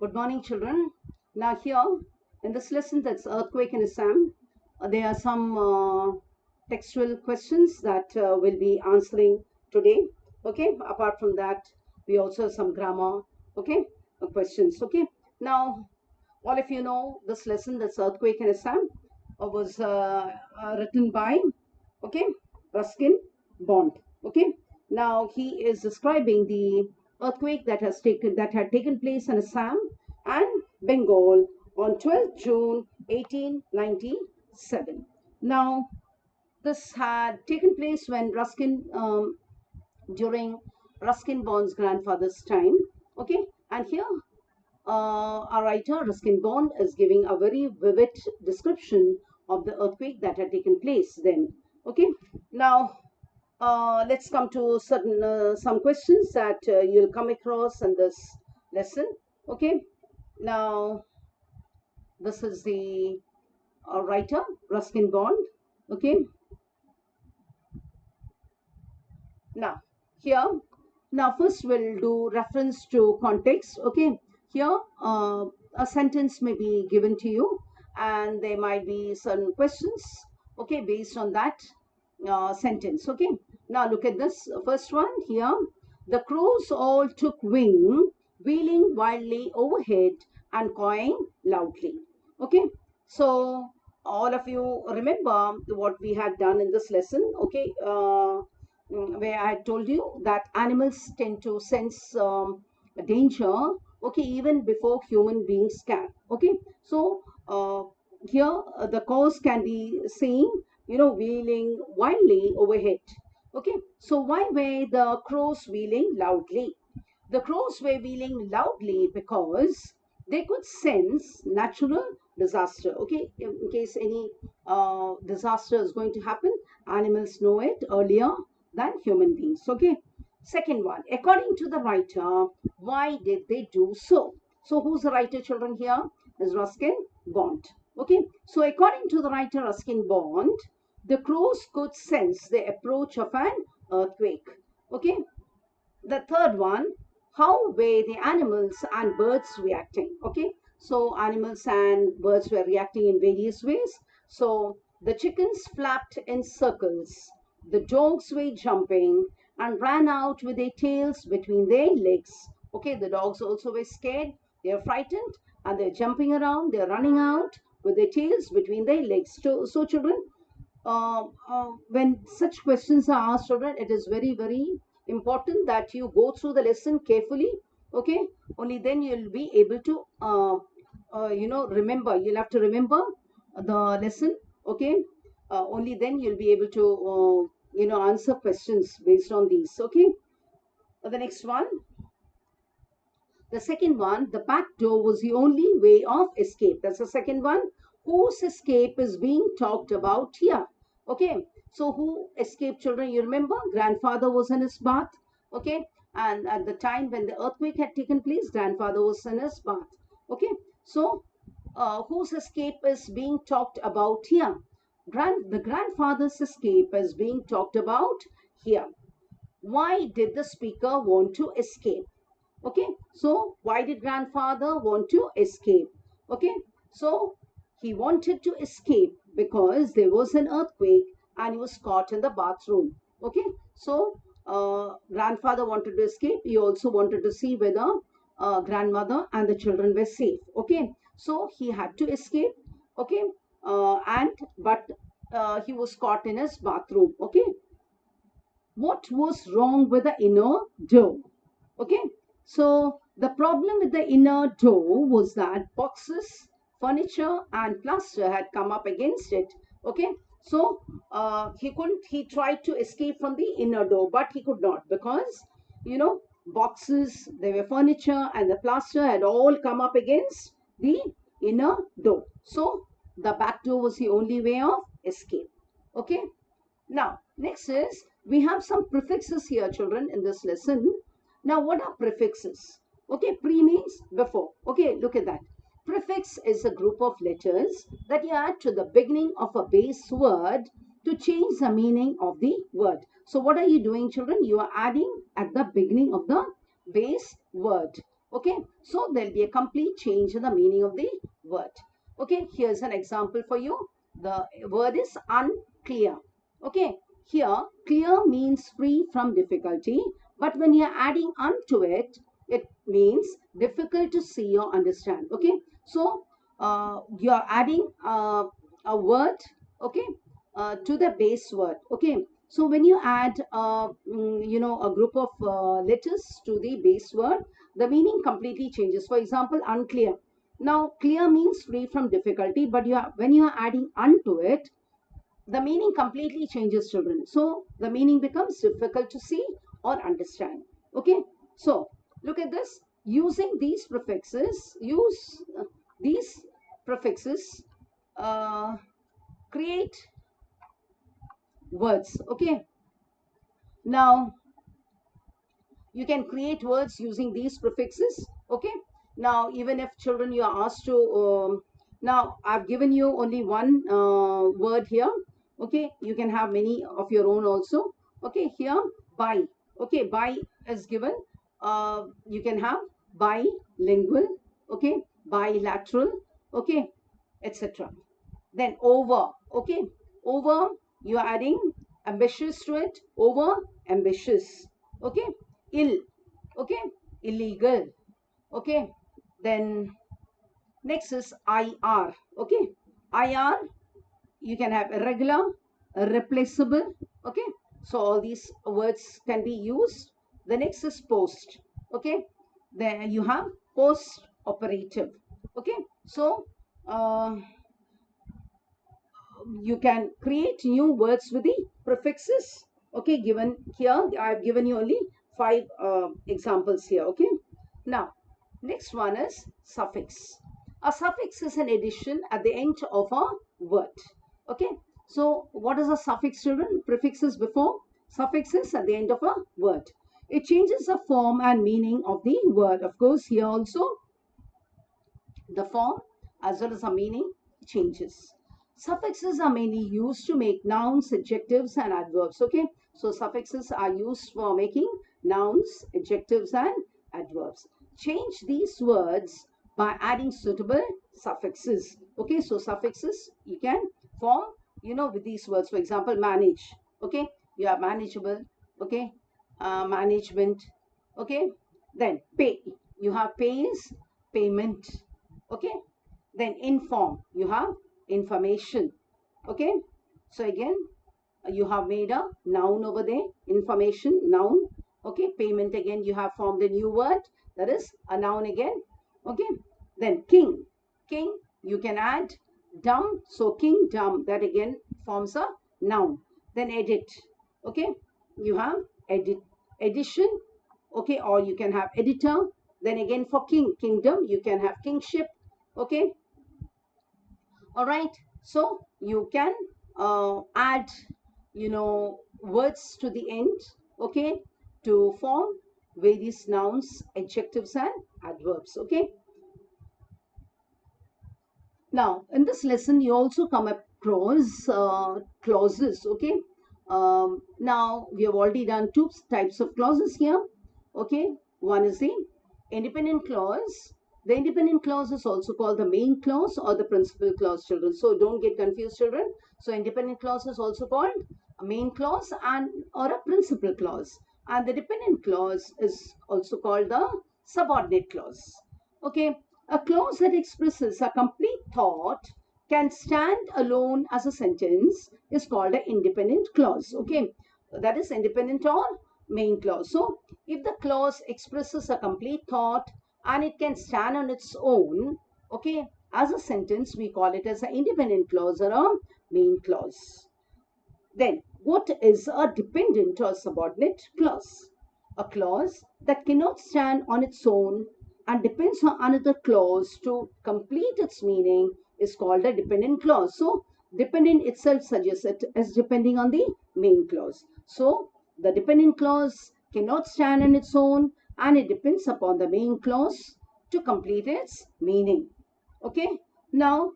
Good morning, children. Now, here in this lesson, that's earthquake in Assam, there are some textual questions that we'll be answering today. Okay, apart from that, we also have some grammar, okay, questions. Okay, now, all of you know this lesson, that's earthquake in Assam, was written by, okay, Ruskin Bond. Okay, now he is describing the earthquake that had taken place in Assam and Bengal on 12th June 1897. Now, this had taken place when during Ruskin Bond's grandfather's time. Okay, and here our writer Ruskin Bond is giving a very vivid description of the earthquake that had taken place then. Okay, now let's come to certain some questions that you'll come across in this lesson. Okay, now this is the writer Ruskin Bond. Okay, now here, now first we'll do reference to context. Okay, here a sentence may be given to you and there might be certain questions, okay, based on that sentence. Okay, now look at this first one here. The crows all took wing, wheeling wildly overhead and cawing loudly. Okay, so all of you remember what we had done in this lesson. Okay, where I had told you that animals tend to sense danger, okay, even before human beings can. Okay, so here the cause can be seen, wheeling wildly overhead. Okay, so why were the crows wheeling loudly? The crows were wheeling loudly because they could sense natural disaster. Okay, in case any disaster is going to happen, animals know it earlier than human beings. Okay, second one, according to the writer, why did they do so? So who's the writer, children? Here is Ruskin Bond. Okay, so according to the writer Ruskin Bond, the crows could sense the approach of an earthquake. Okay, the third one, how were the animals and birds reacting? Okay, so animals and birds were reacting in various ways. So the chickens flapped in circles, the dogs were jumping and ran out with their tails between their legs. Okay, the dogs also were scared, they are frightened, and they're jumping around, they're running out with their tails between their legs. So children, when such questions are asked, children, it is very, very important that you go through the lesson carefully. Okay, only then you'll be able to, remember. You'll have to remember the lesson. Okay, only then you'll be able to, answer questions based on these. Okay, the next one. The second one, the back door was the only way of escape. That's the second one. Whose escape is being talked about here? Okay, so who escaped, children? You remember, grandfather was in his bath. Okay, and at the time when the earthquake had taken place, grandfather was in his bath. Okay, so whose escape is being talked about here? The grandfather's escape is being talked about here. Why did the speaker want to escape? Okay, so why did grandfather want to escape? Okay, so he wanted to escape because there was an earthquake and he was caught in the bathroom. Okay, so grandfather wanted to escape. He also wanted to see whether grandmother and the children were safe. Okay, so he had to escape. Okay, but he was caught in his bathroom. Okay, what was wrong with the inner door? Okay, so the problem with the inner door was that boxes, furniture and plaster had come up against it. Okay, so he tried to escape from the inner door, but he could not because, boxes, there were furniture and the plaster had all come up against the inner door. So the back door was the only way of escape. Okay, now next is, we have some prefixes here, children, in this lesson. Now, what are prefixes? Okay, pre means before. Okay, look at that. Prefix is a group of letters that you add to the beginning of a base word to change the meaning of the word. So, what are you doing, children? You are adding at the beginning of the base word. Okay, so there'll be a complete change in the meaning of the word. Okay, here's an example for you. The word is unclear. Okay, here clear means free from difficulty, but when you're adding un to it, it means difficult to see or understand. Okay, so you're adding a word, okay, to the base word. Okay, so when you add a group of letters to the base word, the meaning completely changes. For example, unclear. Now, clear means free from difficulty, but when you are adding un to it, the meaning completely changes, children. So, the meaning becomes difficult to see or understand. Okay, so look at this. Using these prefixes, these prefixes uh, create words. Okay, now you can create words using these prefixes. Okay, now even if children you are asked to now I've given you only one word here. Okay, you can have many of your own also. Okay, here bi. Okay, bi is given. You can have bilingual. Okay, bilateral. Okay, etc. Then over. Okay, over, you are adding ambitious to it. Over ambitious. Okay, ill. Okay, illegal. Okay, then next is IR. Okay, IR, you can have irregular, replaceable. Okay, so all these words can be used. The next is post. Okay, then you have post operative. Okay, so you can create new words with the prefixes. Okay, given here, I've given you only 5 examples here. Okay, now next one is suffix. A suffix is an addition at the end of a word. Okay, so what is a suffix, children? Prefixes before, suffixes at the end of a word. It changes the form and meaning of the word. Of course, here also the form as well as the meaning changes. Suffixes are mainly used to make nouns, adjectives, and adverbs. Okay, so suffixes are used for making nouns, adjectives, and adverbs. Change these words by adding suitable suffixes. Okay, so suffixes you can form, with these words. For example, manage. Okay, you have manageable. Okay, management. Okay, then pay. You have pays, payment. Okay, then inform, you have information. Okay, so again you have made a noun over there, information, noun. Okay, payment, again you have formed a new word, that is a noun again. Okay, then king. King, you can add dumb, so kingdom, that again forms a noun. Then edit. Okay, you have edition. Okay, or you can have editor. Then again for kingdom, you can have kingship. Okay, all right, so you can add words to the end. Okay, to form various nouns, adjectives, and adverbs. Okay, now in this lesson you also come across clauses. Okay, now we have already done 2 types of clauses here. Okay, one is the independent clause. The independent clause is also called the main clause or the principal clause, children. So don't get confused, children. So independent clause is also called a main clause and or a principal clause. And the dependent clause is also called the subordinate clause. Okay, a clause that expresses a complete thought can stand alone as a sentence is called an independent clause. Okay, that is independent or main clause. So if the clause expresses a complete thought and it can stand on its own, okay, as a sentence, we call it as an independent clause or a main clause. Then what is a dependent or subordinate clause? A clause that cannot stand on its own and depends on another clause to complete its meaning is called a dependent clause. So dependent itself suggests it as depending on the main clause. So the dependent clause cannot stand on its own and it depends upon the main clause to complete its meaning. Okay, now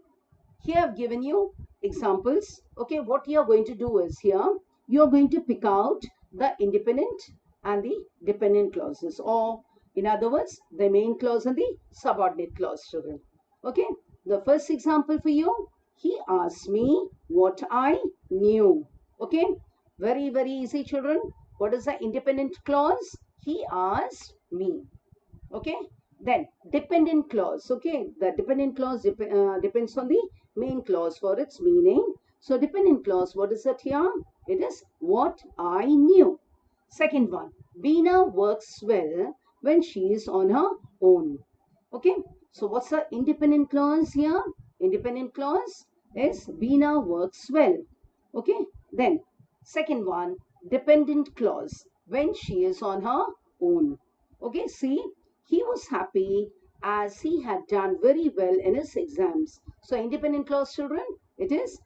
here I've given you examples. Okay, what you are going to do is here you are going to pick out the independent and the dependent clauses, or In other words, the main clause and the subordinate clause, children. Okay. The first example for you, he asked me what I knew. Okay. Very, very easy, children. What is the independent clause? He asked me. Okay. Then dependent clause. Okay. The dependent clause depends on the main clause for its meaning. So dependent clause, what is it here? It is what I knew. Second one, Beena works well when she is on her own. Okay. So what's the independent clause here? Independent clause is Beena works well. Okay. Then second one, dependent clause, when she is on her own. Okay. See, he was happy as he had done very well in his exams. So independent clause, children, it is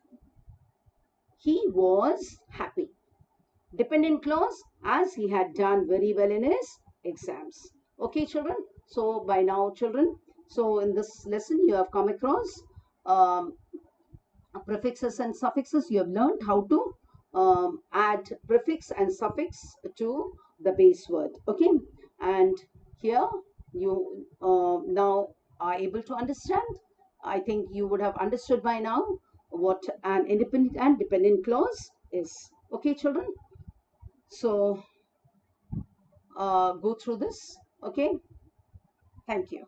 he was happy. Dependent clause, as he had done very well in his exams. Okay, children. So by now, children, so in this lesson you have come across um, prefixes and suffixes. You have learned how to add prefix and suffix to the base word. Okay, and here you now are able to understand. I think you would have understood by now what an independent and dependent clause is. Okay, children. So go through this. Okay. Thank you.